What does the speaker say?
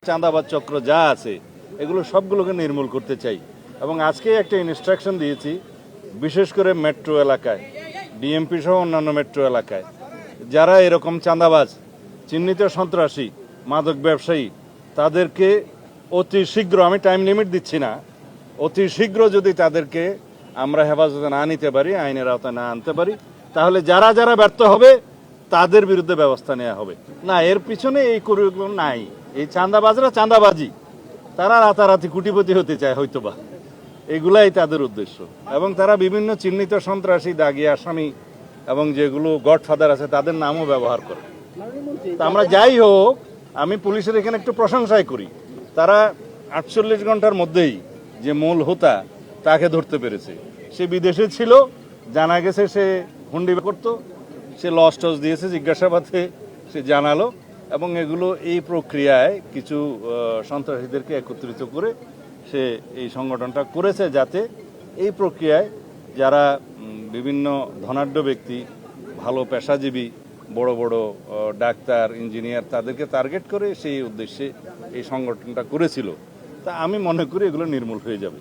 চাঁদাবাজ চক্র যা আছে এগুলো সবগুলোকে নির্মূল করতে চাই এবং আজকে একটা ইনস্ট্রাকশন দিয়েছি বিশেষ করে মেট্রো এলাকায় ডিএমপি সহ অন্যান্য মেট্রো এলাকায় যারা এরকম চাঁদাবাজ চিহ্নিত সন্ত্রাসী মাদক ব্যবসায়ী তাদেরকে অতি শীঘ্র, আমি টাইম লিমিট দিচ্ছি না, অতি শীঘ্র যদি তাদেরকে আমরা হেফাজতে না নিতে পারি, আইনের আওতায় না আনতে পারি, তাহলে যারা যারা ব্যর্থ হবে তাদের বিরুদ্ধে ব্যবস্থা নেওয়া হবে। না, এর পিছনে এই করিগুলো নাই। এই চাঁদাবাজরা চাঁদাবাজি, তারা রাতারাতি কোটিপতি হতে চায় হয়তোবা, এগুলাই তাদের উদ্দেশ্য। এবং তারা বিভিন্ন চিহ্নিত সন্ত্রাসী, দাগী আসামি এবং যেগুলো গডফাদার আছে তাদের নামও ব্যবহার করে। তা আমরা যাই হোক, আমি পুলিশের এখানে একটু প্রশংসাই করি, তারা 48 ঘন্টার মধ্যেই যে মূল হোতা তাকে ধরতে পেরেছে। সে বিদেশে ছিল, জানা গেছে সে হুন্ডি করত, সে লস টস দিয়েছে, জিজ্ঞাসাবাদে সে জানালো এবং এগুলো এই প্রক্রিয়ায় কিছু সন্ত্রাসীদেরকে একত্রিত করে সে এই সংগঠনটা করেছে, যাতে এই প্রক্রিয়ায় যারা বিভিন্ন ধনাঢ্য ব্যক্তি, ভালো পেশাজীবী, বড় বড় ডাক্তার, ইঞ্জিনিয়ার, তাদেরকে টার্গেট করে সেই উদ্দেশ্যে এই সংগঠনটা করেছিল। তা আমি মনে করি এগুলো নির্মূল হয়ে যাবে।